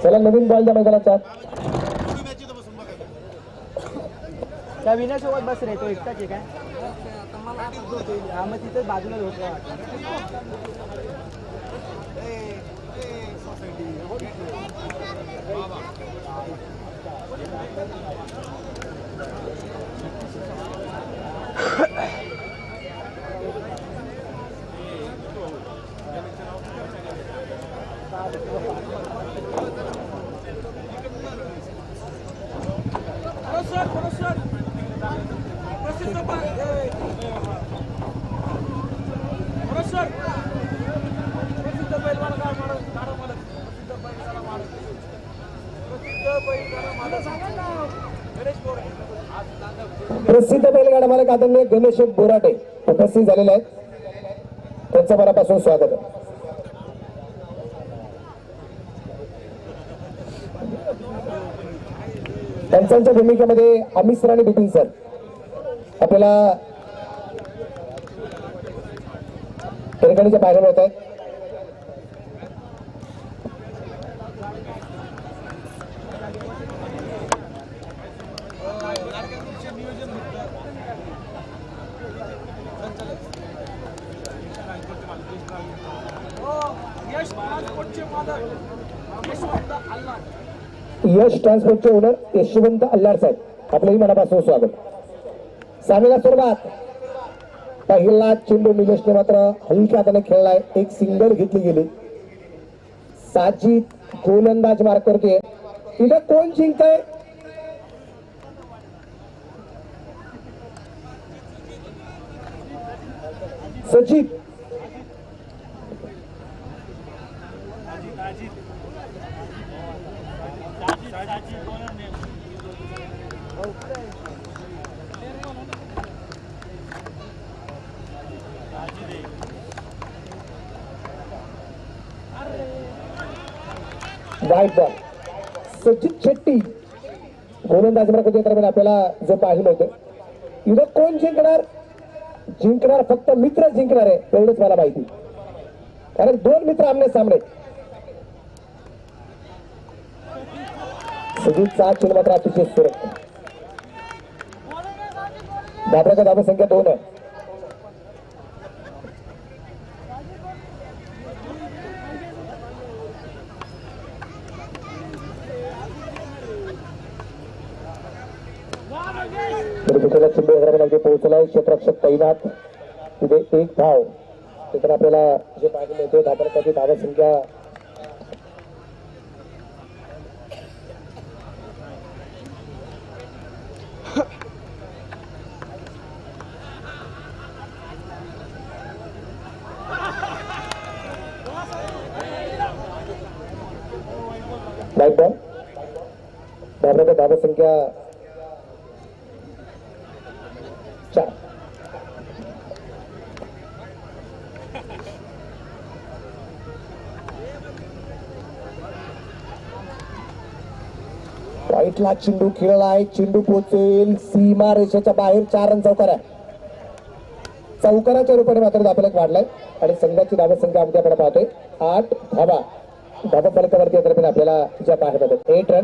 चला नवीन बॉल द्या मैदानाचा. त्या विनयसोबत बस रे, तो एकटाच आहे काय? हा मग तिथं बाजूला होतो. प्रसिद्ध बैलगाडा मालक आदरणीय गणेश बोराटे उपस्थित झालेले आहेत. त्यांचं मनापासून स्वागत आहे. त्यांच्या भूमिकेमध्ये अमित सर आणि बिपिन सर आपल्याला ठिकाणीच्या पाहायला मिळत आहेत. यश ट्रान्सपोर्टचे ओनर यशवंत अल्लार साहेब आपलंही मनापासून स्वागत. सामीला सुरुवात. पहिला चेंडू निलेशने मात्र हलक्या हाताने खेळलाय. एक सिंगल घेतली गेली. साजिद गोलंदाज मार्क करते. इथं कोण जिंकतंय? सचिन. वाईट बॉल. सचिन शेट्टी गोलंदाज दरम्यान आपल्याला जो पाहिलं होतं. इथं कोण जिंकणार? जिंकणार फक्त मित्र जिंकणार आहे एवढंच मला माहिती, कारण दोन मित्र आमने सामने. सजीदचा चेंडू मात्र अतिशय सुरक्षित. बाबराचा धावा संख्या 2 आहे. चेंडू हैदराबाद पोहोचलाय. क्षेत्ररक्षक तैनात. तिथे एक धाव. तिथे आपल्याला जे पाहायला मिळते बाबराची धावा संख्या लाईट बॉल. बाबराची धावा संख्या 4. वाईटला चेंडू खेळलाय. चेंडू पोहोचेल सीमा रेषेच्या बाहेर. 4 रन चौकारा. चौकाराच्या रूपाने मात्र धाबफलक वाढलाय आणि संघाची धावा संख्या अगदी आपण पाहतोय 8 धावा. धाबफलकावरती दरम्यान आपल्याला ज्या पाहायला मिळतात 8 रन.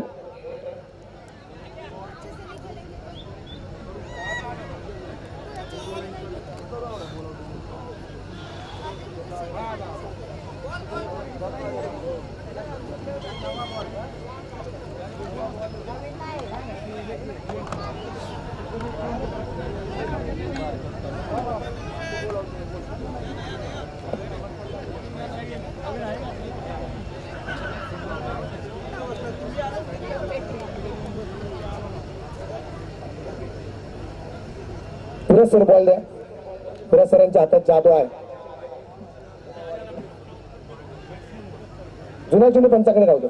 पुरस्कार बॉल द्या. पुरस्कारांच्या हातात जादू आहे. जुना चेंडू पंचाकडे राहतो.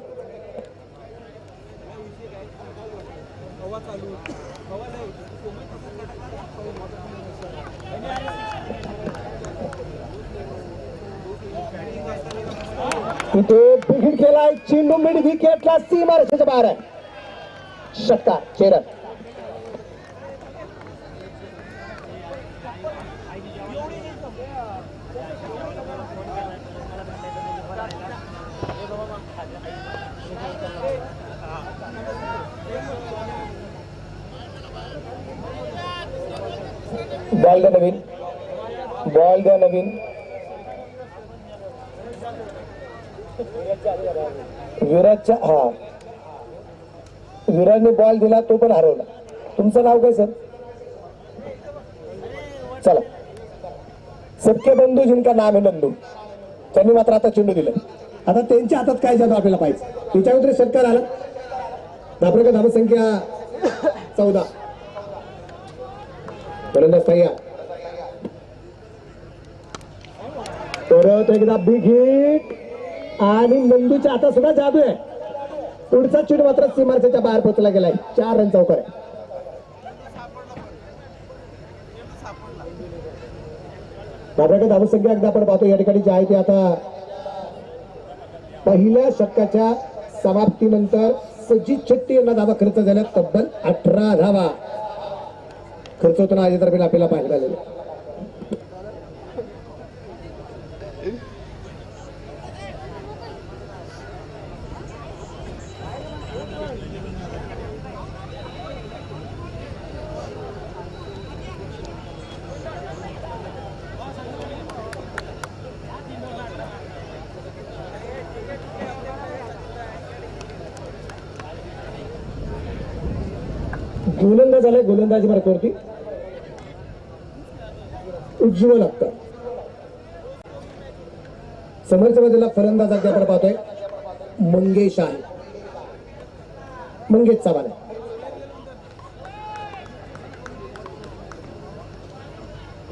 तिथे बिघिड केलाय. चेंडू मिड विकेटला सीमा रेषेच्या बाहेर आहे. षटकार. चेरन. बॉल द्या नवीन, बॉल द्या नवीन. विराजच्या हा विराजने बॉल दिला, तो पण हरवला. तुमचं नाव काय सर? चला, सबके बंधू जिनका नाम आहे नंदू, त्यांनी मात्र आता चेंडू दिलं. आता त्यांच्या हातात काय जादू आपल्याला पाहिजे. त्याच्यावर षटकार आला. धापरेकर धावसंख्या 14. फलंदाज तयार. परत एकदा बिग हिट आणि नंदूच्या हातात सुद्धा जादू आहे. पुढचा चेंडू मात्र सीमारेषेच्या बाहेर पोहोचला गेलाय. 4 रन चौकार आहे. धापरेकर धावसंख्या एकदा आपण पाहतो या ठिकाणी जे आहे ते आता पहिल्या षटकाच्या समाप्तीनंतर सजित शेट्टी यांना धावा खर्च झाल्या. तब्बल 18 धावा खर्च होताना आज दरम्यान आपल्याला पाहायला मिळालेले. गोलंदाज आलाय. गोलंदाजी मार्गावरती उज्ज्वल अख्तर. समोरच्या बाजूला फलंदाज अगदी आपण पाहतोय मंगेश आहे. मंगेश चव्हाण आहे.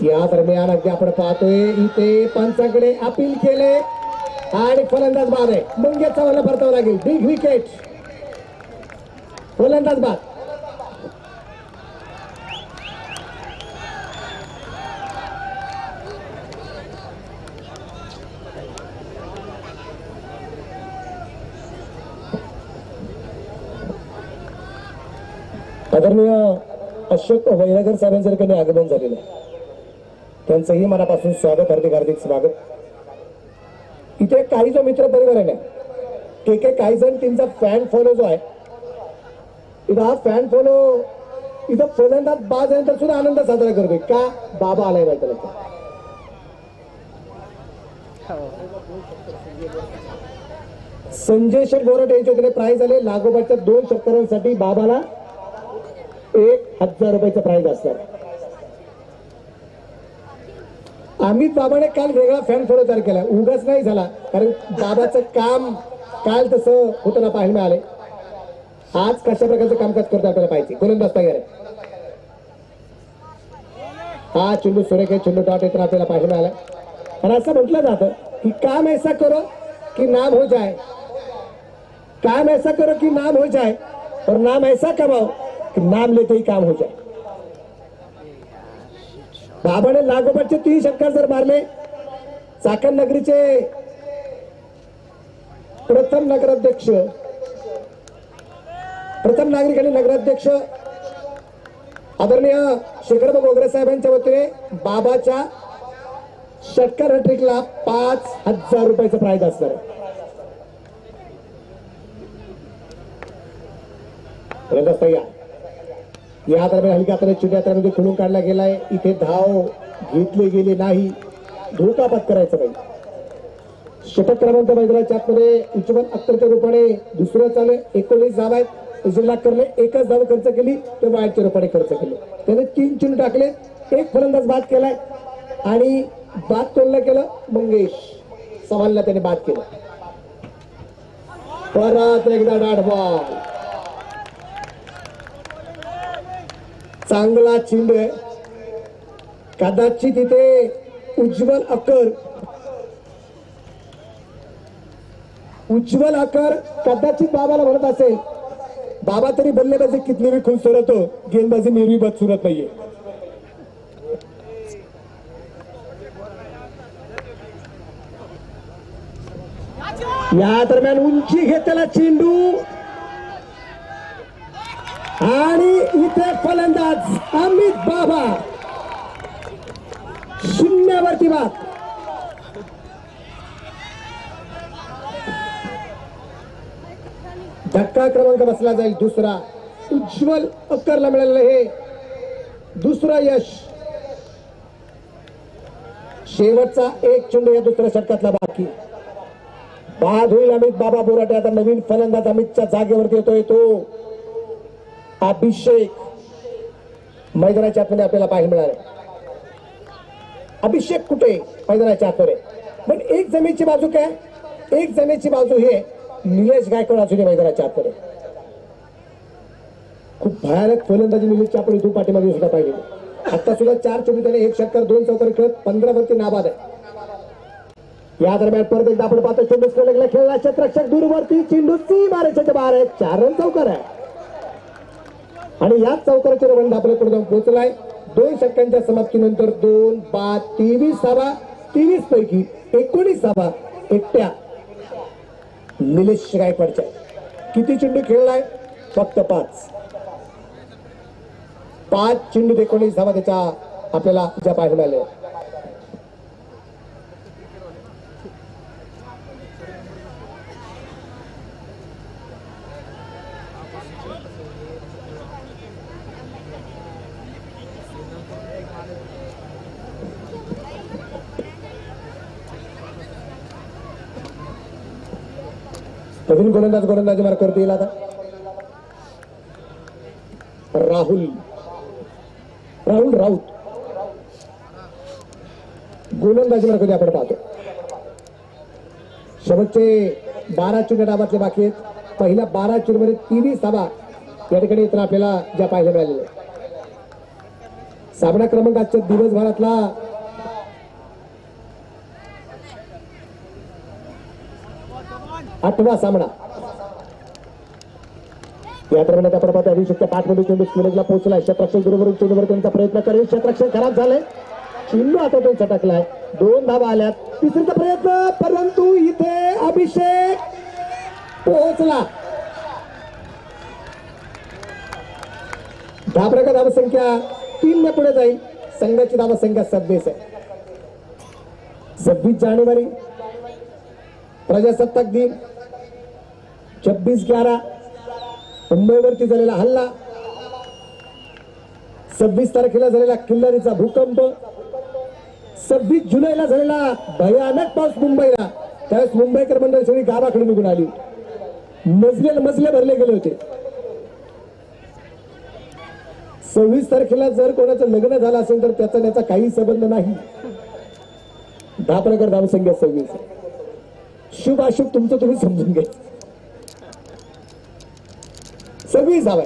या दरम्यान अगदी आपण पाहतोय इथे पंचाकडे अपील केले आणि फलंदाज बाद आहे. मंगेश चव्हाणला परतावं लागेल. Big wicket. फलंदाज बाद. आदरणीय अशोक वैरागर साहेबांचं ठिकाणी आगमन झालेलं आहे. त्यांचंही मनापासून स्वागत, हार्दिक हार्दिक स्वागत. इथे काही जो मित्र परिवार आहे ना, काही जण त्यांचा फॅन फॉलो जो आहे, इथं हा फॅन फॉलो इथं फलंदाज बाद झाल्यानंतर सुद्धा आनंद साजरा करतोय. का? बाबा आलाय माहिती त्याला. संजय शेठ गोरट यांच्या प्राइज आले. लागोपाठच्या 2 षटकारांसाठी बाबाला 1000 रुपयाचं प्राइज असणार. अमित बाबाने काल वेगळा फॅन फॉलो तयार केला. उगाच नाही झाला, कारण बाबाचं काम काल तसं होताना पाहायला मिळाले. आज कशा प्रकारचं कामकाज करतो आपल्याला पाहिजे. गोलंदाज तयार आहे. हा चेंडू सुरेख आहे. चेंडू डॉट येताना आपल्याला पाहायला मिळाला. आणि असं म्हटलं जातं की काम ऐसा करो की नाम हो जाए, काम ऐसा करो की नाम हो जाए, और नाम ऐसा कमाओ कि नाम लेते ही काम हो जाए. बाबाने लागोपाठचे 3 षटकार जर मारले, चाकण नगरीचे प्रथम नागरिक आणि नगराध्यक्ष आदरणीय शेखरबा गोगरे साहेबांच्या वतीने बाबाच्या षटकार हॅट्रिकला 5000 रुपयाचं प्राइज असणार आहे. या दरम्यान हलक्या हाताने चिन्यात्रामध्ये खुलून काढला गेलाय. इथे धाव घेतले गेले नाही. धोका पत्करायचा पाहिजे. षटक क्रमांक मैदानाच्या आतमध्ये उज्ज्वल अख्तरच्या रूपाने दुसरं चालू. 19 धावा आहेत. जिल्हाकरने 1च धाव खर्च केली, तर वाईटच्या रूपाने खर्च केले. त्याने 3 चेंडू टाकले. 1 फलंदाज बाद केलाय आणि बाद तोडलं केलं. मंगेश चव्हाणला त्याने बाद केलं. परत एकदा डॉट बॉल. चांगला चेंडू आहे. कदाचित इथे उज्ज्वल अकर कदाचित बाबाला म्हणत असेल, बाबा तरी बल्लेबाजी कितनी भी खूबसूरत हो, गेंदबाजी मेरी बदसूरत नाहीये. या दरम्यान उंची घेतलेला चेंडू आणि इथे फलंदाज अमित बाबा 0 वरती बाद. धक्का क्रमांक बसला जाईल दुसरा. उज्ज्वल अक्करला मिळालेलं हे दुसरं यश. शेवटचा एक चेंडू या दुसऱ्या षटकातला बाकी. बाद होईल अमित बाबा बोराटे. आता नवीन फलंदाज अमितच्या जागेवरती येतोय तो अभिषेक. मैदानाच्या आतमध्ये आपल्याला पाहायला मिळाले. अभिषेक कुठे मैदानाच्या आतमध्ये. पण एक जमेची बाजू काय, एक जमेची बाजू हे निलेश गायकवाड असून मैदानाच्या आतमध्ये. खूप भयानक फलंदाजी निलेशची आपण इथून पाठीमागे सुद्धा पाहिजे. आता सुद्धा 4 चेंडू त्याने 1 षटकार 2 चौकार खेळत 15 वरती नाबाद आहे. या दरम्यान परत एकदा आपण पाहतो चेंडू खेळला क्षेत्ररक्षक दूरवरती चेंडूची मारायच्या बाहेर आहे. 4 रन चौकार आहे आणि याच चौकाराच्या रन आपल्याकडे जाऊन पोहोचलाय. 2 षटकांच्या समाप्तीनंतर 2 बाद 23 धावा. 23 पैकी 19 धावा एकट्या निलेश गायकवाडच्या. किती चेंडू खेळलाय? फक्त 5. 5 चेंडू 19 धावा त्याच्या आपल्याला ज्या पाहायला मिळाल्या. नवीन गोलंदाजी मार्क करता येईल. आता राहुल राऊत गोलंदाजी मार्क आपण पाहतो. शेवटचे 12 चेंडू डावातले बाकी आहेत. पहिल्या 12 चेंडूमध्ये 23 धावा या ठिकाणी इतर आपल्याला ज्या पाहायला मिळालेल्या. सामना क्रमांक आजच्या दिवसभरातला 8वा सामना. या दरम्यान आपण पाहतो अभिषेकच्या 5 मध्ये चेंडू स्मिलेजला पोहोचलाय. क्षेत्ररक्षक बरोबर चेंडूवर त्यांचा प्रयत्न करेल. क्षेत्ररक्षक खराब झालाय. चेंडू आता तो झटकलाय. 2 धावा आल्यात. तिसरीचा प्रयत्न परंतु इथे अभिषेक पोहोचला. धाबराका धावसंख्या 3 ने पुढे जाईल. संघाची धावसंख्या 26 आहे. 26 जानेवारी प्रजासत्ताक दिन 26/11 मुंबईवरती झालेला हल्ला. 26 तारखेला झालेला किल्लारीचा भूकंप. 26 जुलैला झालेला भयानक पाऊस मुंबईला. त्यावेळेस मुंबईकर मंडळी सगळी गावाकडे निघून आली. मजले भरले गेले होते. 26 तारखेला जर कोणाचं लग्न झालं असेल तर त्याचा काही संबंध नाही. धापरकर धावसंख्या 26. शुभ अशुभ तुमचं तुम्ही समजून घ्या. 26 धावा.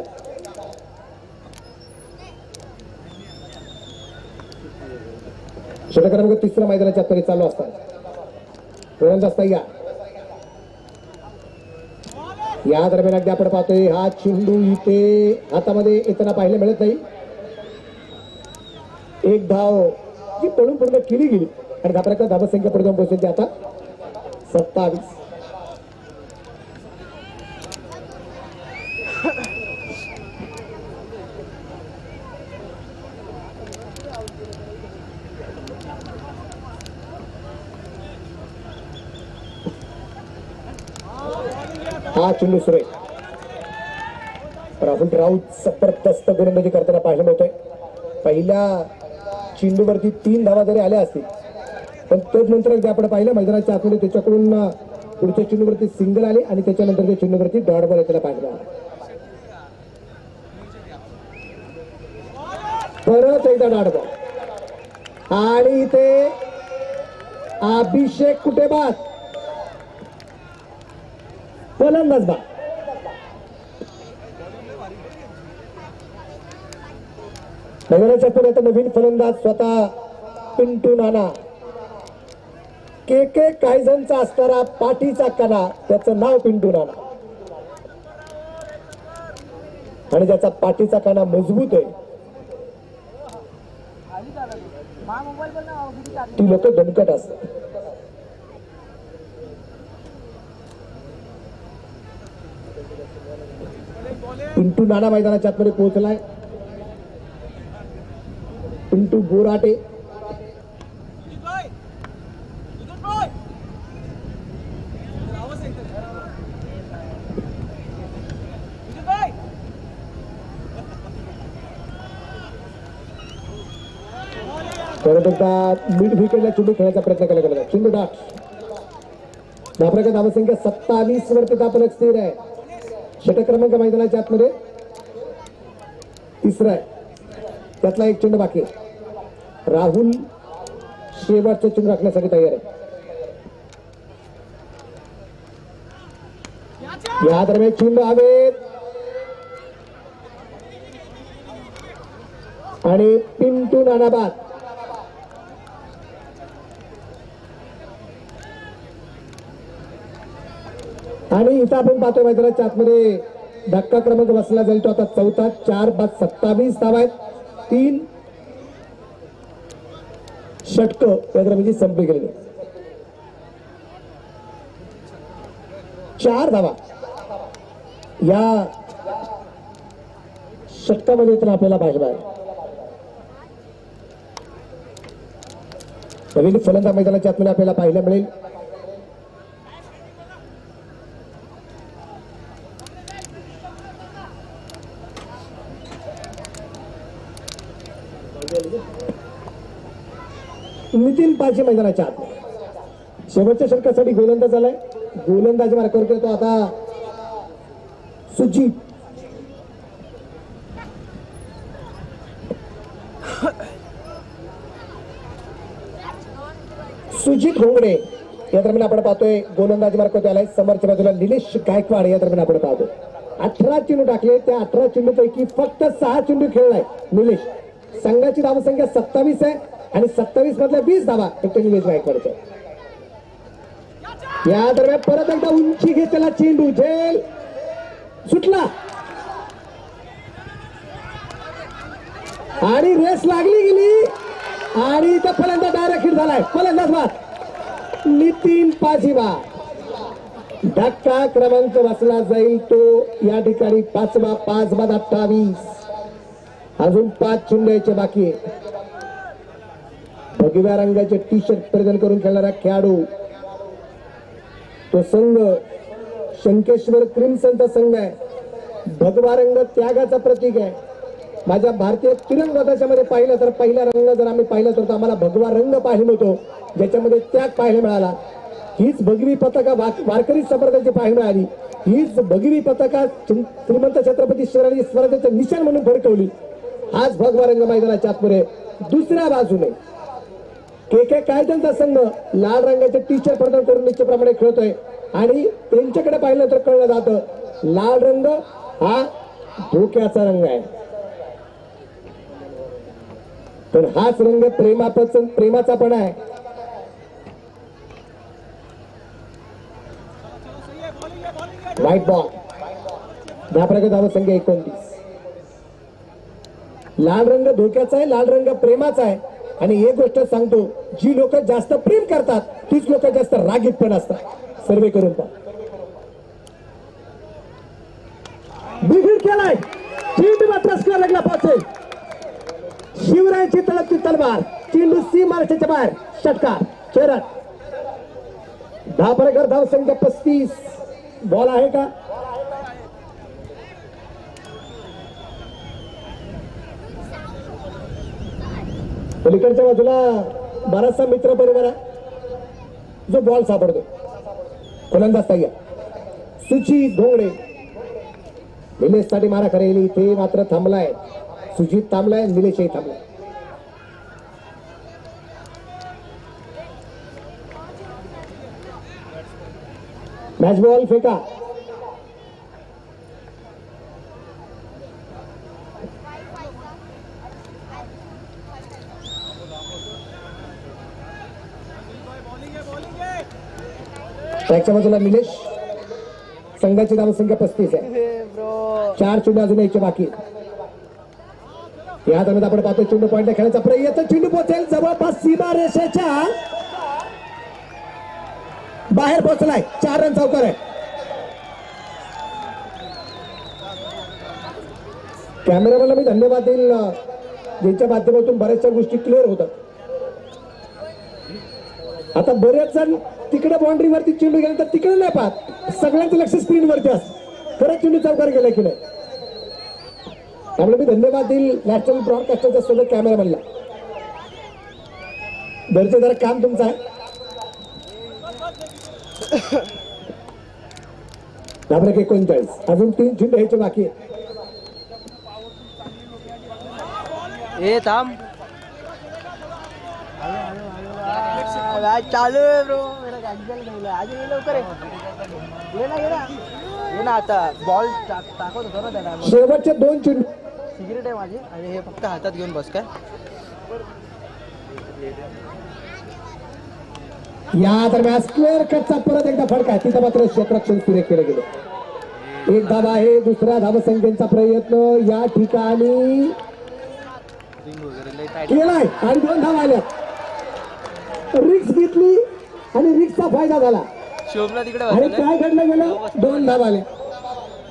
षटक क्रमांक 3 मैदानाच्या आतमध्ये चालू असतात. गोलंदाज या दरम्यान अगदी आपण पाहतोय हा चेंडू इथे हातामध्ये येताना पाहायला मिळत नाही. एक धाव जी पडून पूर्ण केली गेली आणि धापराच्या धावसंख्या पुढे जाऊन पोहोचली आता 27. हा चेंडू सुरेख. राहुल राऊत जबरदस्त गोलंदाजी करताना पाहायला मिळतोय. पहिल्या चेंडूवरती 3 धावा जरी आल्या असतील पण तोच नंतर जे आपण पाहिलं मैदानाच्या आतमध्ये त्याच्याकडून पुढच्या चेंडूवरती सिंगल आले आणि त्याच्यानंतरच्या चेंडूवरती डॉट बॉल येताना पाहिलं. परत एकदा डॉट बॉल आणि इथे अभिषेक कुठे बाद. फलंदाज बा. मैदानाच्या पुढे आता नवीन फलंदाज स्वतः पिंटू नाना. के कायझनचा असणारा पाठीचा कणा त्याचं नाव पिंटू नाना आणि ज्याचा पाठीचा कणा मजबूत आहे ती लोक दणकट असतात. पिंटू नाना मैदानाच्या आतमध्ये पोहोचलाय. पिंटू बोराटे परत एकदा मिड विकेटला चेंडू खेळायचा प्रयत्न केला गेला. चेंडू डाट धापराचा धावसंख्या 27 वरती धापलक स्थिर आहे. षटक क्रमांक मैदानाच्या आतमध्ये तिसरा आहे. त्यातला एक चेंडू बाकी आहे. राहुल शेवटचा चेंडू राखण्यासाठी तयार आहे. या दरम्यान चेंडू हवेत आणि पिंटू नानाबाद. आणि इथं आपण पाहतोय मैदानाच्या आतमध्ये धक्का क्रमांक बसला जाईल तो आता चौथा. 4 बाद 27 धावा आहेत. 3 षटक म्हणजे संपली गेलेली. 4 धावा या षटकामध्ये तर आपल्याला पाहिजे आहे. नवीन फलंदाज मैदानाच्या आतमध्ये आपल्याला पाहायला मिळेल. नितीन पाजी मैदानाच्या आत. शेवटच्या षटकासाठी गोलंदाज आलाय. गोलंदाजी मार्कावर करतो आता सुजित. सुजित घोंगडे या दरम्यान आपण पाहतोय गोलंदाजी मार्कावर आलाय. समोरच्या बाजूला निलेश गायकवाड या दरम्यान आपण पाहतो. 18 चेंडू टाकले. त्या 18 चेंडू पैकी फक्त 6 चेंडू खेळलाय निलेश. संघाची धावसंख्या 27 आहे आणि 27 मधल्या 20 धावा फक्त निलेश गायकवाडच्या. या दरम्यान परत एकदा उंची घेतलेला चेंडू झेल सुटला आणि रेस लागली गेली आणि इथं फलंदाज डायरेक्ट हिट झालाय. फलंदाज बाद नितीन पाजीवा. धक्का क्रमांक बसला जाईल तो या ठिकाणी 5वा. 5 बाद 28. अजून 5 चेंडू यायचे बाकी आहे. भगव्या रंगाचे टी शर्ट परिधान करून खेळणारा खेळाडू तो संघ शंकेश्वर क्रिम्सनचा संघ आहे. भगवा रंग त्यागाचा प्रतीक आहे. माझ्या भारतीय तिरंदाजाच्या मध्ये पाहिलं तर पहिला रंग जर आम्ही पाहिलं तर आम्हाला भगवा रंग पाहिला होतो ज्याच्यामध्ये त्याग पाहायला मिळाला. हीच भगवी पताका वारकरी संप्रदायाची पाहायला मिळाली. हीच भगवी पताका श्रीमंत छत्रपती शिवाजी स्वराज्याचं निशाण म्हणून फडकवली. हाच भगवा रंग मैदानाच्या आतमध्ये. दुसऱ्या बाजूने के कायद्यांचा संघ लाल रंगाचे टी शर्ट परिधान करून निश्चितप्रमाणे खेळतोय आणि त्यांच्याकडे पाहिलं तर कळलं जातं लाल रंग हा धोक्याचा रंग आहे. पण हाच रंग प्रेमाचा पण आहे. White ball. धापराचा धावसंख्या 29. लाल रंग धोक्याचा आहे. लाल रंग प्रेमाचा आहे. आणि एक गोष्ट सांगतो जी लोक जास्त प्रेम करतात तीच लोक जास्त रागीत पण असतात. सर्वे करून पहा. बिघड केलाय. चेंडू मात्र स्क्वेअर लागला पोहोचेल. शिवरायांची तळपती तलवार. चेंडू सी मार्शाच्या बाहेर. षटकार. खेळत धापरेकर धावसंख्या 35. बॉल आहे का? पलीकडच्या बाजूला बराचसा मित्र परिवार आहे जो बॉल सापडतो. फलंदाज तयार. सुजित घोंगडे निलेशसाठी मारा करेल. इथे मात्र थांबलाय. सुजित थांबलाय. निलेशही थांबलाय. मॅच बॉल फेका. ट्रॅकच्या बाजूला निलेश. संघाची धावसंख्या 35 आहे. 4 चेंडू अजून यायचे बाकी. या दरम्यान आपण पाहतो चेंडू पॉइंटला खेळायचा प्रयत्न. चेंडू पोहोचेल जवळपास सीमा रेषेच्या बाहेर पोहोचलाय. 4 रन चौकार आहे. कॅमेरामॅनला मी धन्यवाद देईल ज्यांच्या माध्यमातून बऱ्याचशा गोष्टी क्लिअर होतात. आता बरेच जण तिकडे बाउंड्रीवरती चेंडू गेल्यानंतर तिकडे नाही पाहत. सगळ्यांचं लक्ष स्क्रीनवरती असतं खरंच चेंडू चौकार गेला की नाही. त्यामुळे मी धन्यवाद देईल नॅशनल ब्रॉडकास्टरच्या सोबत कॅमेरामॅनला. घरचे जरा काम तुमचं आहे. घाबरक 39 अजून 3 चेंडू घ्यायचे बाकी आहे. ए थांब चालू आहे ब्रो मेरा कॅन्सल ठेवला आज ये लवकर ये ना आता बॉल टाकत होतो ना त्याला शेवटचे 2 चेंडू. सिगरेट आहे माझी आणि हे फक्त हातात घेऊन बस काय या दरम्यान स्क्वेअर कटचा परत एकदा फडका तिथं मात्र क्षेत्ररक्षण सुरेख केलं गेलं. एक धावा आहे. दुसऱ्या धावसंख्येचा प्रयत्न या ठिकाणी केलाय आणि 2 धावा आल्या. रिक्स घेतली आणि रिक्सचा फायदा झाला शोभला तिकडे आणि काय घडलं गेलं 2 धावा आल्या.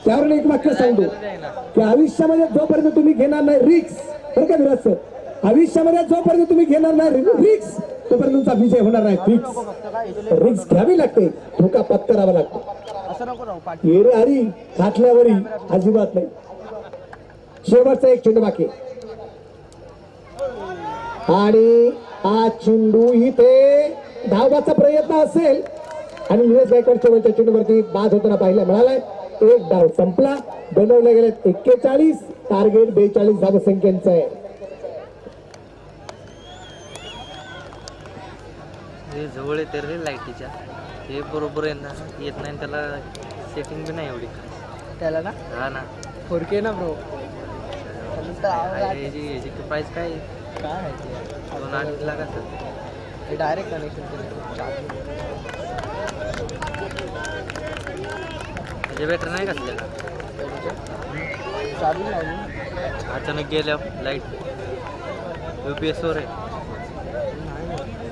त्यावरून एक वाक्य सांगतो की आयुष्यामध्ये जोपर्यंत तुम्ही घेणार नाही रिक्स बरं का विराज सर, आयुष्यामध्ये जोपर्यंत तुम्ही घेणार नाही रिक्स तोपर्यंत तुमचा विजय होणार नाही. फिक्स रिक्स घ्यावी लागते, धोका पत्करावा लागतो. असं नको राहू पाठी येरे हरी घातल्यावरी अजिबात नाही. शेवटचा 1 चेंडू बाकी आणि हा चेंडू इथे धावाचा प्रयत्न असेल आणि निलेश गायकवाड शेवटच्या चेंडूवरती बाद होताना पाहिलं मिळालाय. 1 डाव संपला. बनवले गेले 41. टार्गेट 42 धावसंख्येचं आहे. हे जवळ येते रे लाईटीच्या हे बरोबर आहे ना येत नाही त्याला सेटिंग बी नाही एवढी त्याला ना हा ना 4K ना ब्रो याची प्राईस काय आहे? काय माहिती 2.8 लाख असेल. हे डायरेक्ट कनेक्शन केलं म्हणजे बेटर नाही का त्याला चार्जिंग लावली अचानक गेल्या लाईट UPS वर आहे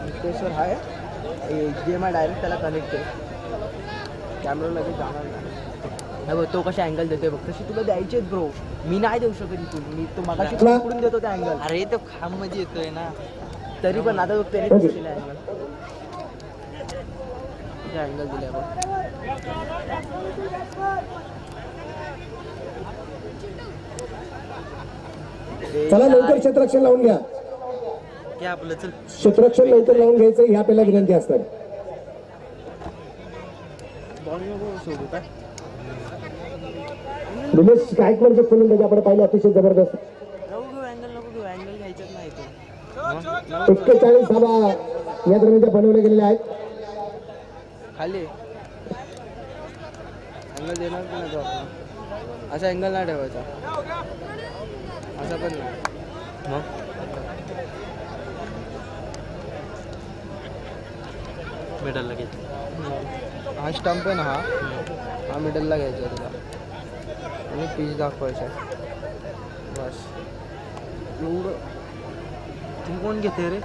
स्पेसवर आहे HDMI डायरेक्ट त्याला कनेक्ट आहे कॅमेरा लगेच जाणार नाही बघ तो कशा अँगल देतोय बघ तशी तुला द्यायचेच ब्रो मी नाही देऊ शकत इथून मी तो मगाशी पकडून देतो त्या अँगल अरे तो खांब मध्ये येतोय ना तरी पण आता बघ त्याने दिलेला अँगल अँगल दिलाय बघ चला लवकर क्षेत्ररक्षण लावून घ्या. की आपलं चल क्षेत्ररक्षण लवकर लावून घ्यायचं ही आपल्याला विनंती असणार. बॉल नको सोडू काय निलेश गायकवाडचे फलंदाजी आपण पाहिलं अतिशय जबरदस्त. नको घेऊ अँगल घ्यायचंच नाही तो 41 धावा या दरम्यान बनवले गेलेले आहेत. खाली अँगल देणार की नाही तो आपला असा अँगल नाही ठेवायचा असा पण नाही मग मिडलला घ्यायचं हा स्टंप आहे ना हा मिडलला घ्यायचा आहे तुला आणि पीच दाखवायचा आहे. बस एवढं तू कोण घेते रे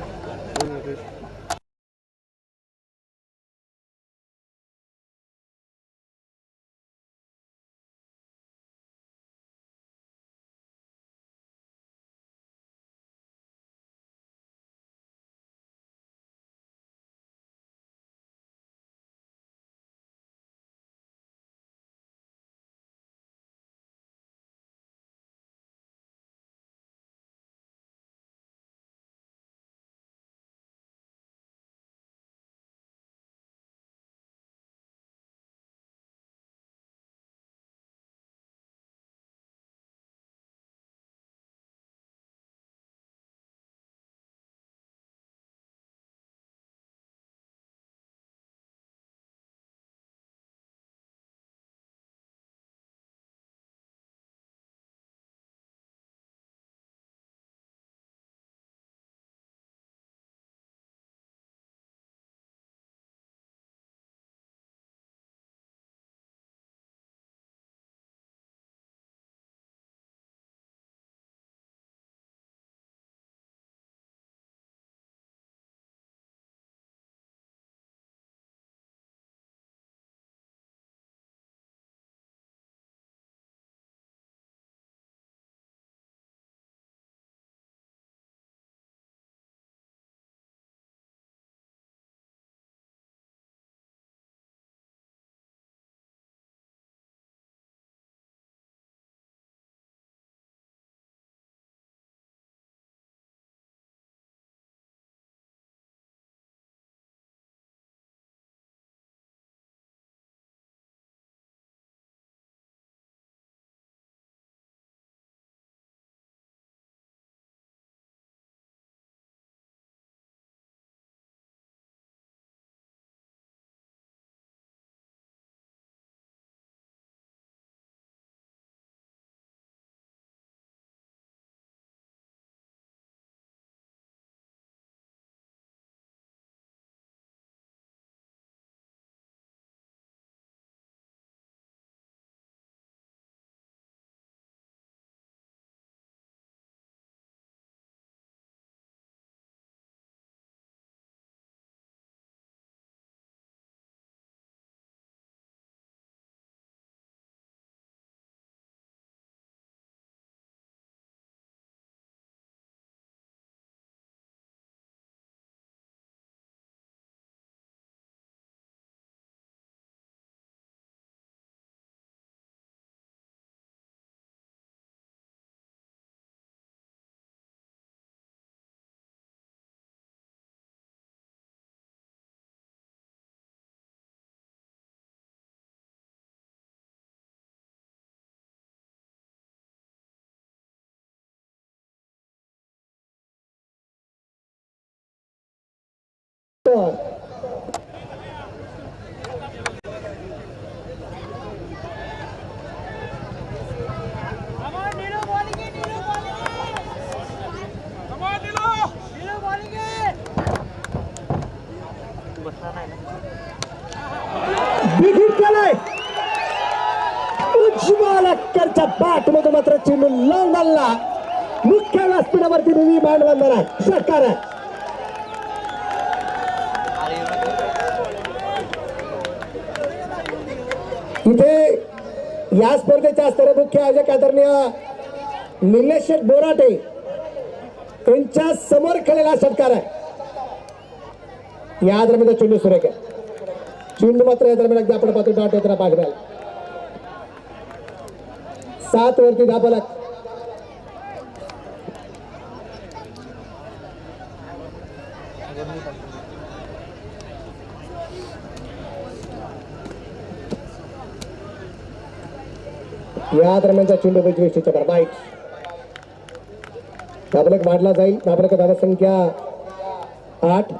स्कोर. बिघिड केलाय. उज्ज्वल अक्करच्या बॅट मध्ये मात्र चेंडू लावून आला. मुख्य व्यासपीठावरती नेहमी मांडवंदन आहे. षटकार आहे. इथे या स्पर्धेच्या असणारे मुख्य आयोजक आदरणीय निलेश शेठ बोराटे यांच्या समोर खेळलेला षटकार आहे. या दरम्यान चेंडू सुरेख आहे. चेंडू मात्र या दरम्यान अगदी आपण पाहतो डॉट होताना पाठवायला 7 वरती धाबलक. या दरम्यानचा चेंडू 25 चक्कर बाईट. धाबलक वाढला जाईल. धाबलक धावा संख्या 8.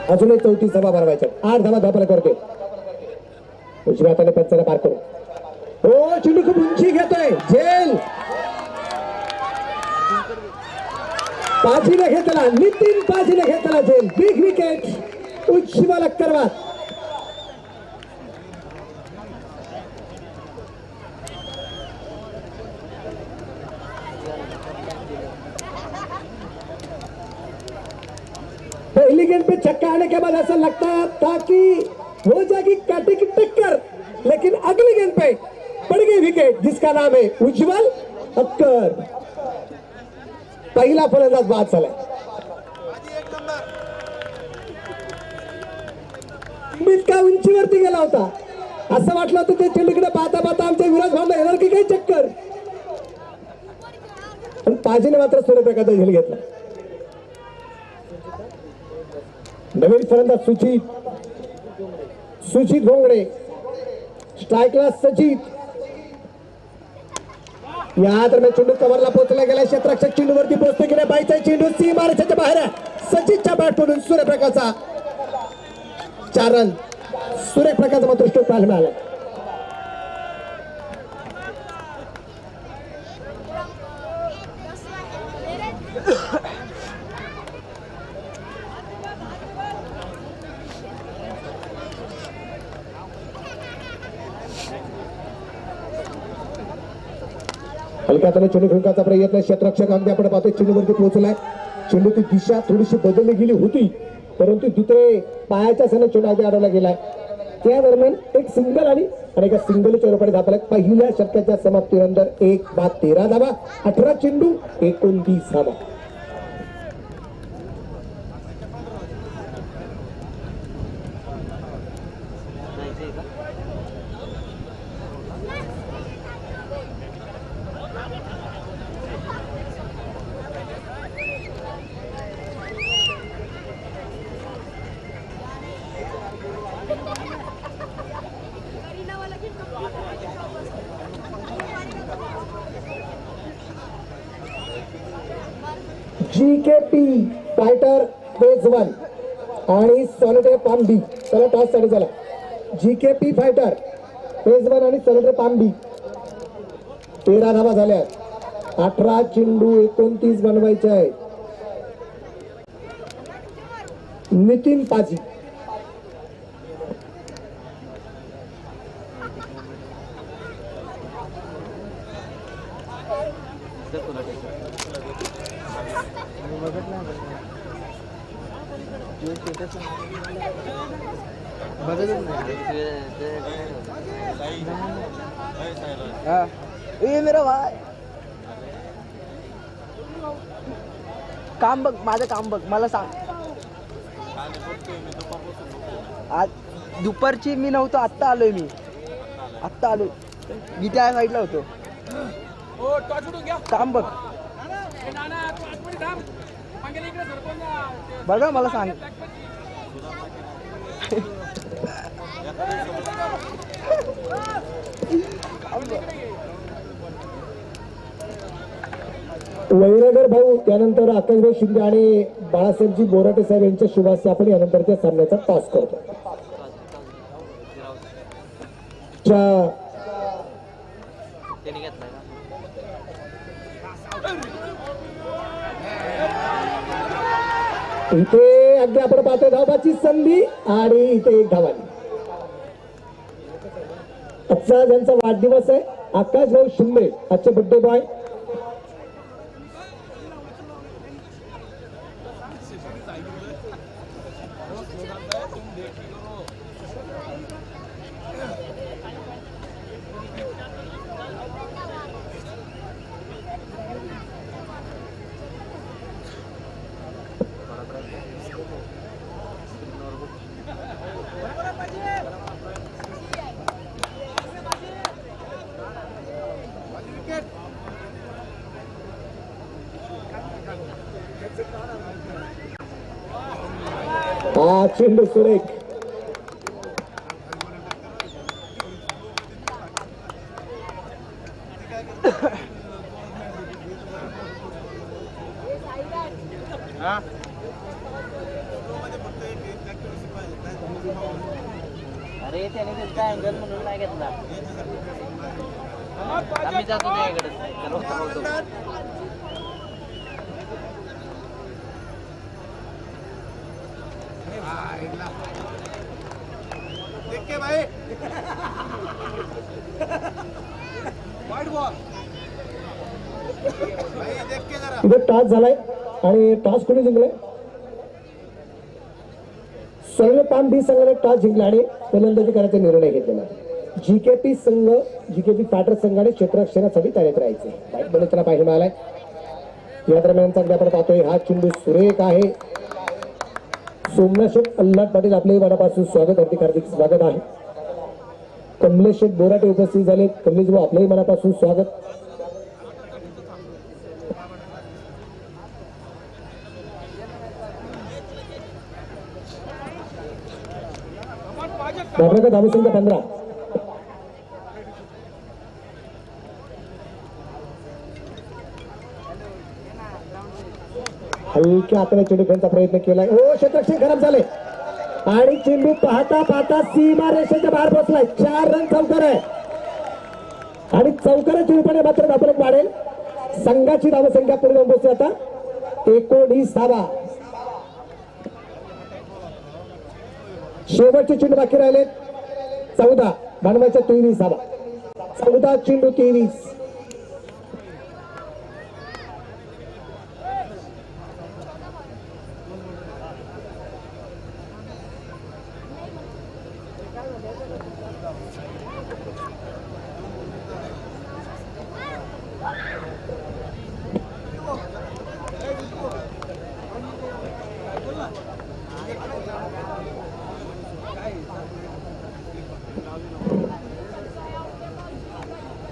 अजूनही 34 धावा भरवायच्या. 8 धावा धाबलक करते. उजव्या हाताने पंचाला पार करू. हो चेंडू खूप उंची घेतोय. झेल पाजीने घेतला. नितीन पाजीने घेतला झेल. Big wicket. उज्ज्वल अक्करवाद. पहली गेंद पे छक्का आने के बाद ऐसा लगता था कि हो जाएगी काटे की टक्कर, लेकिन अगली गेंद पे पड़ गई विकेट जिसका नाम है उज्ज्वल अक्कर. पहिला फलंदाज बाद झाला. इतका उंचीवरती गेला होता. असं वाटलं होतं ते चेंडूकडे पाहता पाहता आमच्या विराज भावना येणार की काही चक्कर. पण पाजीने मात्र सूर्यप्रकाशचा झेल घेतला. नवीन फलंदाज सुचित भोंगडे. स्ट्राईकला सचित. या दरम्यान चेंडू कव्हरला पोहोचला गेला. क्षेत्ररक्षक चेंडूवरती पोहोचतो की नाही बाईचा चेंडू सीमारेषेच्या बाहेर आहे. सचितच्या बॅटमधून सूर्यप्रकाशचा 4 रन. सूर्यप्रकाशचा मात्र स्ट्रोक पाहायला मिळाला. हलक्या हाताने चेंडू फेकायचा प्रयत्न. क्षेत्ररक्षक अगदी आपण पाहतो चेंडूवरती पोहोचलाय. चेंडूची दिशा थोडीशी बदलली गेली होती, परंतु दुसरे पायाच्या सण चेंडू अगदी अडवला गेलाय. त्या दरम्यान एक सिंगल आली आणि एका सिंगलच्या रूपाने धापला. पहिल्या षटकाच्या समाप्तीनंतर 1 बाद 13 धावा. 18 चेंडू 29 धावा. GKP फायटर फेज 1 आणि सॉलिडर पाम बी. चला टॉस साठी चला. GKP फायटर फेज 1 आणि सॉलिडर पाम बी 13 धावा झाल्या. 18 चेंडू 29 बनवायचे आहे. नितीन पाजी. मेरा भाई काम बघ. माझं काम बघ. मला सांग. आज दुपारची मी नव्हतो. आत्ता आलोय मी. आत्ता आलोय. मी त्या साईडला होतो. काम बघ. बघा मला सांग. वैरागर भाऊ, त्यानंतर आकाशभाऊ शिंदे आणि बाळासाहेबजी बोराटे साहेब यांच्या शुभास्ते आपण यानंतरच्या सामन्याचा टॉस करतो. त्याने घेतलाय का? इथे अगदी आपण पाहतो धावाची संधी आणि इथे एक धाव आली. आजचा ज्यांचा वाढदिवस आहे आकाशभाऊ शिंदे, आजचे बड्डे बॉय. हा चेंडू सुरेख. अरे त्याने घेतला अँगल म्हणून नाही घेतला. आम्ही जातो त्याकडे. इथे टॉस झालाय आणि टॉस कोणी जिंकलाय? सर्वपाम बी संघाने टॉस जिंकला आणि फलंदाजी करायचा निर्णय घेतलेला. जीकेपी संघ, जीकेपी पाटर संघाने क्षेत्ररक्षणासाठी तयारीत राहायचे. वाईट बॉल त्याला पाहिजे मिळालाय. या दरम्यान आपण पाहतोय हा चेंडू सुरेख आहे. सोमनाथ शेठ अल्लाट पाटील आपले मनापासून स्वागत, हार्दिक स्वागत आहे. कमलेश शेठ बोराटे उपस्थित झाले. कमलेश भाऊ आपल्याही मनापासून स्वागत. बाबरा धावसंख्या 15. हलक्या हाताने चेंडू खेळण्याचा प्रयत्न केलाय. हो, क्षेत्ररक्षण खराब झाले आणि चेंडू पाहता पाहता सीमा रेषेच्या बाहेर पोहोचलाय. 4 रन चौकार आहे आणि चौकाराच्या रूपाने मात्र धावफलक वाढेल. संघाची धावसंख्या पूर्ण पोहोचली आता 19 धावा. शेवटचे चेंडू बाकी राहिले 14. बनवायच्या 23 धावा. 14 चेंडू 23.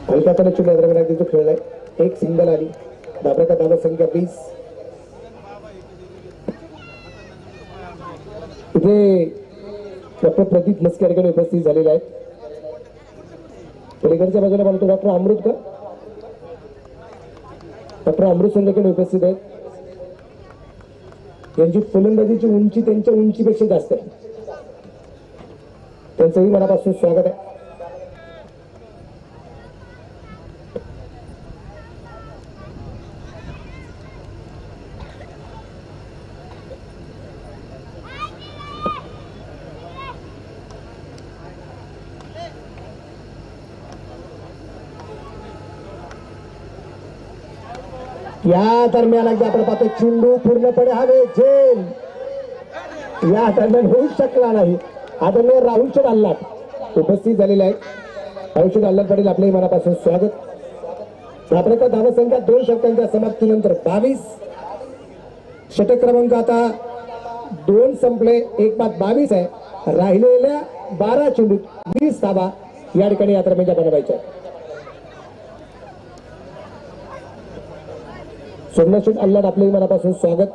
हलक्या हाताने चेंडू दरम्यान जो खेळलाय. एक सिंगल आली. बाबराचा धावा संख्या 20. इथे डॉक्टर प्रदीप मस्के या ठिकाणी उपस्थित झालेले आहेत. पलीकडच्या बाजूला म्हणतो डॉक्टर अमृत का? डॉक्टर अमृत संघाकडे उपस्थित आहेत. त्यांची फलंदाजीची उंची त्यांच्या उंचीपेक्षा जास्त आहे. त्यांचंही मनापासून स्वागत आहे. या दरम्यान अगदी आपण पाहतो चेंडू पूर्णपणे हवे झेल. या दरम्यान होऊ शकला नाही. आदरणीय राहुल शेठ अल्लाट उपस्थित झालेले आहेत. राहुल शेठ अल्लाट पाटील आपल्याही मनापासून स्वागत. आपल्याला धावा संख्या 2 षटकांच्या समाप्तीनंतर 22. षटक क्रमांक आता 2 संपले. एक बाद 22 आहे. राहिलेल्या 12 चेंडू 20 धावा या ठिकाणी या दरम्यान बनवायच्या. सोमनाथ शेठ अल्लाट आपल्याही मनापासून स्वागत.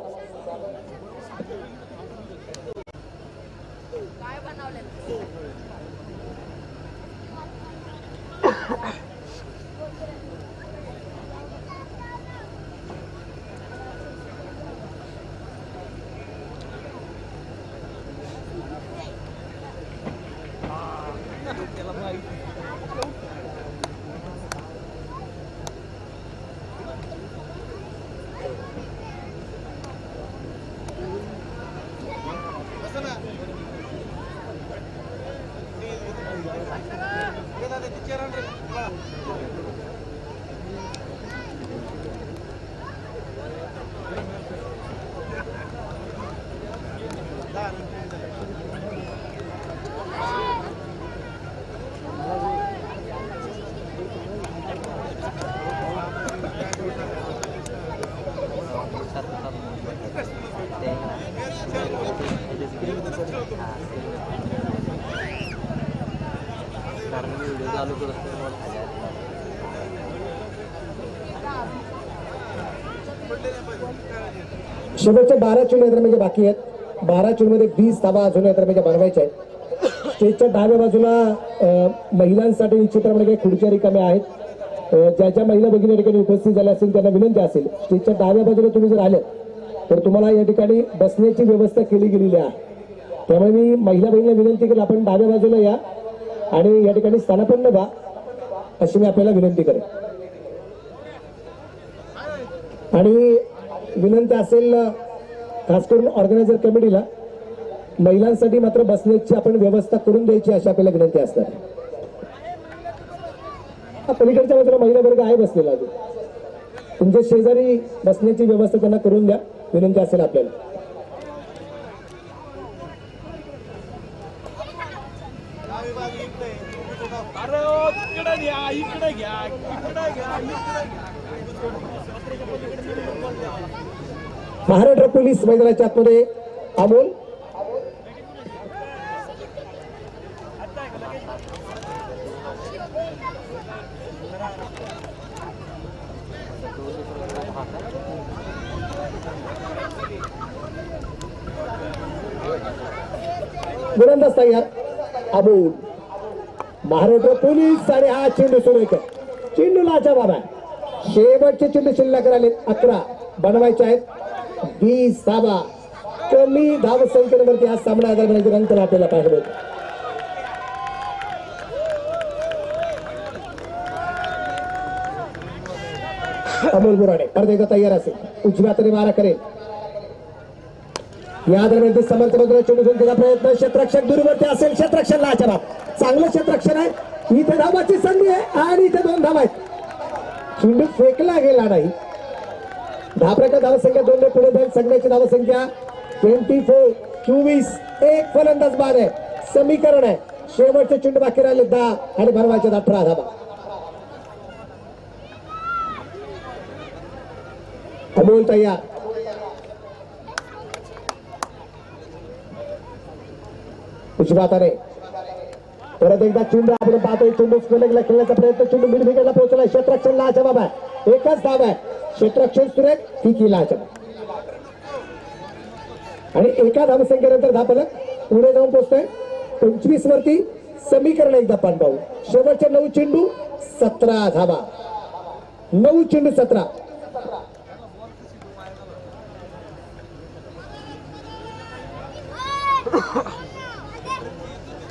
कारण मी व्हिडिओ चालू करत शेवटचे 12 चुन यंत्र म्हणजे बाकी आहेत. 12 चुन मध्ये 20 धावा अजून यंत्र म्हणजे बनवायचे आहेत. स्टेजच्या डाव्या बाजूला महिलांसाठी निश्चितपणे काही खुर्च्या रिकाम्या आहेत. ज्या ज्या महिला भगिनी या ठिकाणी उपस्थित झाल्या असतील त्यांना विनंती असेल, स्टेजच्या डाव्या बाजूला तुम्ही जर आले तर तुम्हाला या ठिकाणी बसण्याची व्यवस्था केली गेलेली आहे. त्यामुळे मी महिला बहिणीला विनंती केली, आपण डाव्या बाजूला या आणि या ठिकाणी स्थानापन्न व्हा अशी मी आपल्याला विनंती करेन. आणि विनंती असेल खास करून ऑर्गनायझर कमिटीला, महिलांसाठी मात्र बसण्याची आपण व्यवस्था करून द्यायची अशी आपल्याला विनंती असणार. पलीकडच्या बाजूला महिला वर्ग आहे बसलेला, अजून तुमच्या शेजारी बसण्याची व्यवस्था त्यांना करून द्या विनंती असेल आपल्याला. महाराष्ट्र पोलीस मैदानाच्या आतमध्ये अमोल गोलंदाज तयार. अमोल महाराष्ट्र पोलीस आणि हा चेंडू सुरू आहे. चेंडूला बाबा शेवटचे चेंडू शिल्लक राहिले 11 बनवायचे आहेत. 20 धावा कमी धाव संख्येवरती हा सामना दरम्यान रंग आपल्याला पाहायला मिळतो. अमोल बुराडे परत एकदा तयार असेल, उजव्या हाताने मारा करेल. या दरम्यान समर्थ बाजूला चेंडू घेण्याचा प्रयत्न, क्षेत्ररक्षक दूरवरती असेल, क्षेत्ररक्षण लाचा चांगलं क्षेत्ररक्षण आहे. इथे धावाची संधी आहे आणि इथे 2 धावा आहेत. चेंडू फेकला गेला नाही. 10 प्रकार धावसंख्या 2 ने पुढे जाईल. सगळ्याची धावसंख्या 24. 24 एक फलंदाज बाद आहे. समीकरण आहे. शेवटचे चेंडू बाकी राहिले 10 आणि भरवायचे 18 धावा. अमोल तयार. उजव्या हाताने परत एकदा चेंडू आपण पाहतोय. चेंडू स्पेलिंगला खेळण्याचा प्रयत्न, चेंडू मिड विकेटला पोहोचला. क्षेत्ररक्षण लाचा बाबा एकच धाव आहे. क्षेत्ररक्षण सुरेख फिकी लाचा आणि एका धावसंख्येनंतर धापलक पुढे जाऊन पोहोचतोय 25 वरती. समीकरण एकदा पण पाहू. शेवटचे 9 चेंडू 17 धावा. 9 चेंडू 17.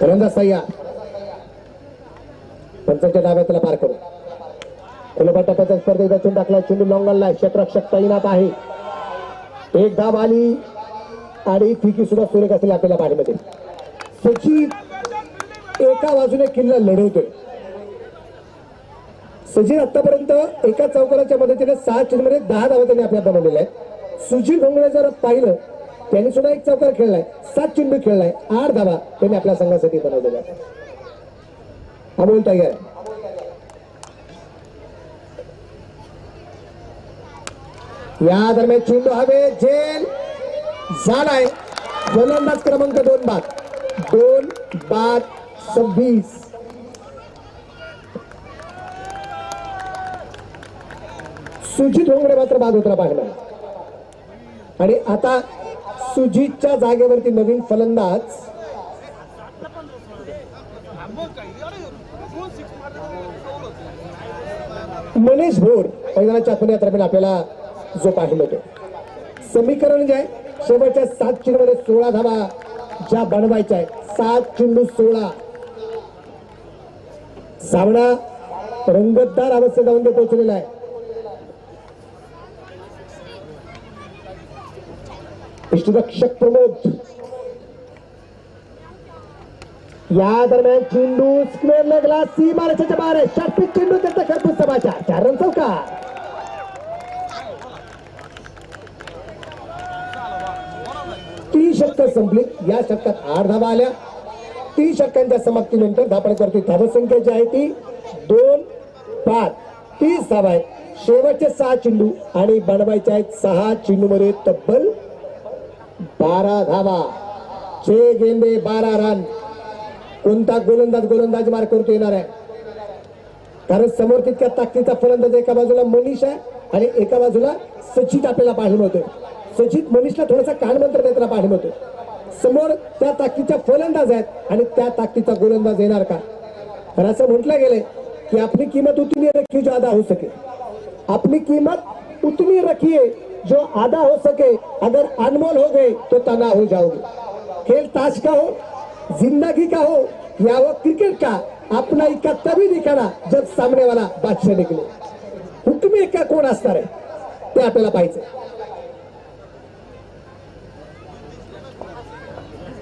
फलंदाज तयार. पंचांच्या डाव्यातला पार करू. उलबाटाच्या स्पर्धेचा चेंडू टाकला. चेंडू लॉंगलला. क्षेत्ररक्षक तैनात आहे. एक धाव आली आणि फिकी सुद्धा सुरेख असेल आपल्याला पाठीमध्ये. सचिन एका बाजूने किल्ला लढवतोय. सचिन आतापर्यंत एका चौकाराच्या मदतीने 6 चेंडूमध्ये 10 धावा त्यांनी आपल्या बनवलेल्या आहेत. सुजीत भोंगळे जर पाहिलं त्यांनी सुद्धा एक चौकार खेळलाय, 7 चेंडू खेळलाय, 8 धावा त्यांनी आपल्या संघासाठी बनवलेल्या आहेत. अमोल तयार. या दरम्यान चेंडू हवे झेल झालाय. गोलंदाज क्रमांक 2 बाद. 2 बाद 26. सुजित भोंगडे मात्र बाद उतरा पाहिला आणि आता सुजितच्या जागेवरती नवीन फलंदाज मनीष भोर मैदानाच्या आतमध्ये दरम्यान आपल्याला जो पाहिलं होतो. समीकरण जे आहे शेवटच्या 7 चेंडूमध्ये 16 धावा ज्या बनवायच्या आहेत. 7 चेंडू 16. सामना रंगतदार अवस्थेत जाऊन ते पोहोचलेला आहे. इष्टरक्षक प्रमोद या दरम्यान चेंडू स्क्वेअर लगला सीमारेषेच्या बाहेर षटपीठ चेंडू त्याचा खरपूस समाचार 4 रन चौकार. तीन षटकं संपली. या षटकात 8 धावा आल्या. 3 षटकांच्या समाप्तीनंतर धापडकरती धावसंख्या जी आहे ती 2-5 30 धावा आहेत. शेवटचे 6 चेंडू आणि बनवायचे आहेत 6 चेंडूमध्ये तब्बल 12 धावा. 6 गेंदे 12 रन. कोणता गोलंदाज मार करतो येणार आहे, कारण समोर तितक्या ताकदीचा फलंदाज एका बाजूला मनीष आहे आणि एका बाजूला सचित आपल्याला पाहायला मिळतोय. सचित मनीषला थोडासा कानमंत्र देताना पाहायला मिळतोय. समोर त्या ताकदीच्या फलंदाज आहेत आणि त्या ताकदीचा गोलंदाज येणार का. तर असं म्हटलं गेलंय की आपली किंमत उतनी रखी जो आधा हो सके. अपनी कीमत उतनी रखिए जो आधा हो सके. अगर अनमोल हो गए तो तना हो जाओगे. खेल ताश का हो, जिंदगी का हो या वो क्रिकेट का, अपना इक्का तभी दिखाना जब सामने वाला बादशाह निकले. हुकमी इक्का कोण असणार आहे ते आपल्याला पाहिजे.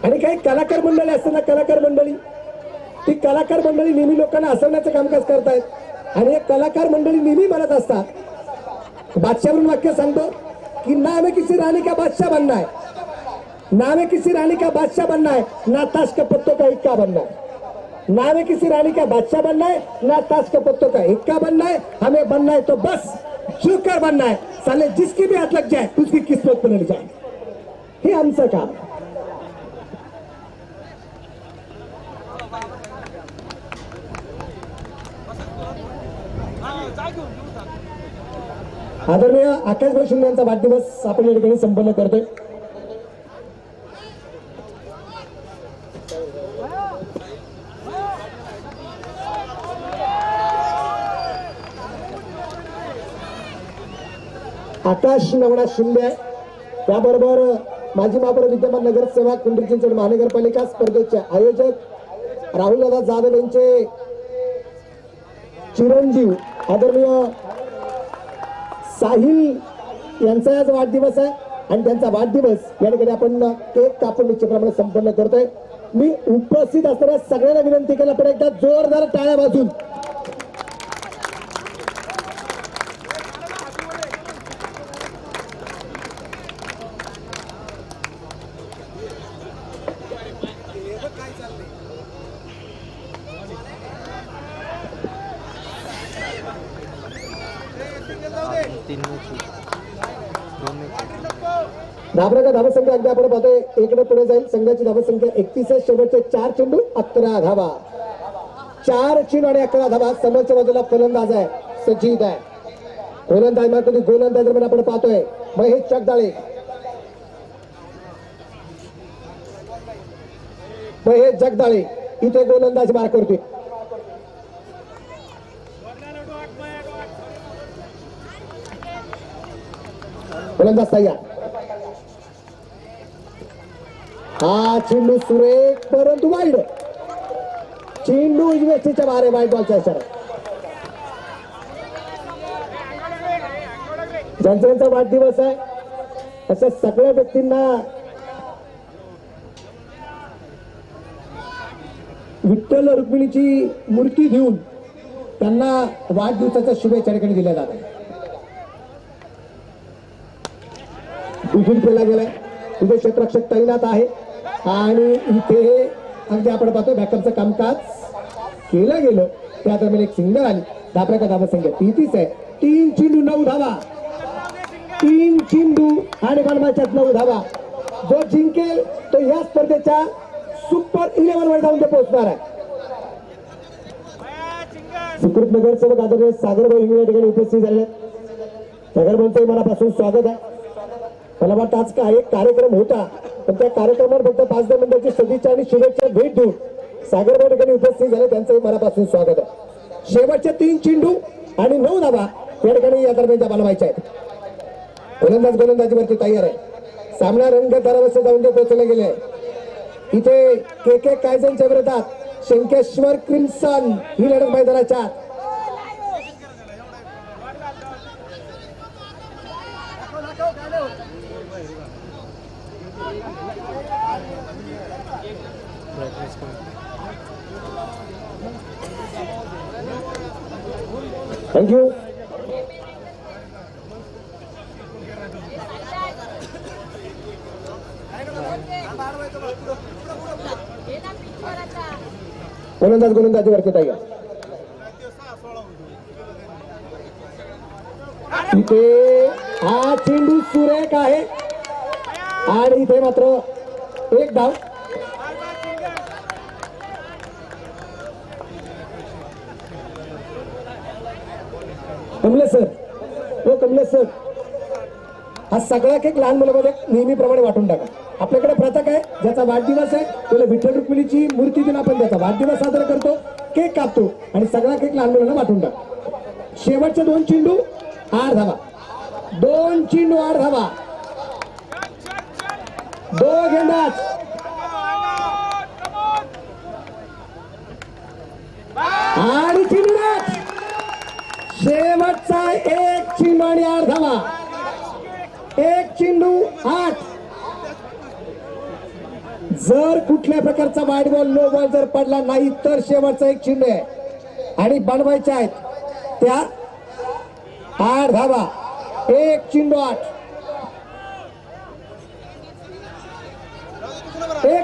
आणि काही कलाकार मंडळी असतात ना, कलाकार मंडळी, ती कलाकार मंडळी नेहमी लोकांना हसवण्याचं कामकाज करतायत आणि एक कलाकार मंडळी नेहमी म्हणत असतात, बादशाहवरून वाक्य सांगतो की ना हमें किसी रानी का बादशाह बनना है, ना हमें किसी रानी का बादशाह बनना है, ना ताश के पत्तों का इक्का बनना है. ना हमें किसी रानी का बादशाह बनना है, ना ताश के पत्तों का इक्का बनना है. हमें बनना है तो बस जोकर बनना है. साले जिसकी भी हाथ लग जाए उसकी किस्मत बदल जाए. हे आमचं काम. आदरणीय आकाश भाई शिंदे यांचा वाढदिवस आपण या ठिकाणी संपन्न करतोय. आकाश नवनाथ शिंदे त्याबरोबर माजी महापौर विद्यमान नगरसेवक पिंपरी चिंचवड महानगरपालिका स्पर्धेचे आयोजक राहुलदादा जाधव यांचे चिरंजीव आदरणीय साहिल यांचा आज वाढदिवस आहे आणि त्यांचा वाढदिवस या ठिकाणी आपण केक कापून निश्चितप्रमाणे संपन्न करतोय. मी उपस्थित असणाऱ्या सगळ्यांना विनंती केली आपण एकदा जोरदार टाळ्या वाजून धाबराचा धावसंख्या अगदी आपण पाहतोय एकने पुढे जाईल. संघाची धावसंख्या 31 आहे. शेवटचे 4 चेंडू 11 धावा. 4 चेंडू आणि 11 धावा. समोरच्या बाजूला फलंदाज आहे सचित आहे. गोलंदाज मात्र गोलंदाज दरम्यान आपण पाहतोय महेश जगदाळे. महेश जगदाळे इथे गोलंदाज मार करतोय. गोलंदाज तयार. हा चेंडू सुरेख परंतु वाईड. चेंडू उजव्याच्या बाहेर वाईड बॉलचा इशारा. ज्यांचा वाढदिवस आहे अशा सगळ्या व्यक्तींना विठ्ठल रुक्मिणीची मूर्ती देऊन त्यांना वाढदिवसाच्या शुभेच्छा दिल्या जातात. उजून केला गेलाय. इथे क्षेत्ररक्षक तैनात आहे आणि इथे अगदी आपण पाहतो बॅकअपचं कामकाज केलं गेलं. त्या दरम्यान एक सिंगल आली. धापऱ्याचा धावा संख्या 33 आहे. 3 चेंडू 9 धावा. 3 चेंडू आणि बनवायच्यात 9 धावा. जो जिंकेल तो या स्पर्धेच्या सुपर 11 वर जाऊन ते पोहोचणार आहे. सुकृत नगरसेवक आदरणीय सागरभाई हिंगळे या ठिकाणी उपस्थित झाले. सागरभाईंचं मनापासून स्वागत आहे. मला वाटतं आज काय एक कार्यक्रम होता पण त्या कार्यक्रमावर फक्त 5-10 मिनिटांची सदिच्छा आणि शुभेच्छा भेट देऊन सागरभाई ठिकाणी उपस्थित झाले. त्यांचंही मनापासून स्वागत आहे. शेवटचे 3 चेंडू आणि 9 धावा या ठिकाणी या दरम्यान बनवायच्या आहेत. गोलंदाजीवरती तयार आहे. सामना रंगतदार अवस्थेत जाऊन ते पोहोचले गेले. इथे के कायझनच्या विरोधात शंकेश्वर क्रिम्सन ही लढत मैदानाच्या आत. थँक्यू. गोलंदाजी वरती आहे. इथे हा चेंडू सुरेख आहे आणि इथे मात्र एक धाव. कमलेश सर हा सगळा केक लहान मुलांमध्ये नेहमीप्रमाणे वाटून टाका. आपल्याकडे प्रथा आहे, ज्याचा वाढदिवस आहे त्याला विठ्ठल रुक्मिणीची मूर्ती देऊन आपण त्याचा वाढदिवस साजरा करतो, केक कापतो आणि सगळा केक लहान मुलांना वाटून टाक. शेवटचे 2 चेंडू 8 धावा. 2 चेंडू 8 धावा. 2 गेंदाच आणि चेंडू 8. शेवटचा 1 चेंडू आणि 8 धावा. 1 चेंडू 8. जर कुठल्या प्रकारचा वाईट बॉल नो बॉल जर पडला नाही तर शेवटचा 1 चेंडू आहे आणि बनवायचे आहेत त्या 8 धावा. 1 चेंडू 8. 1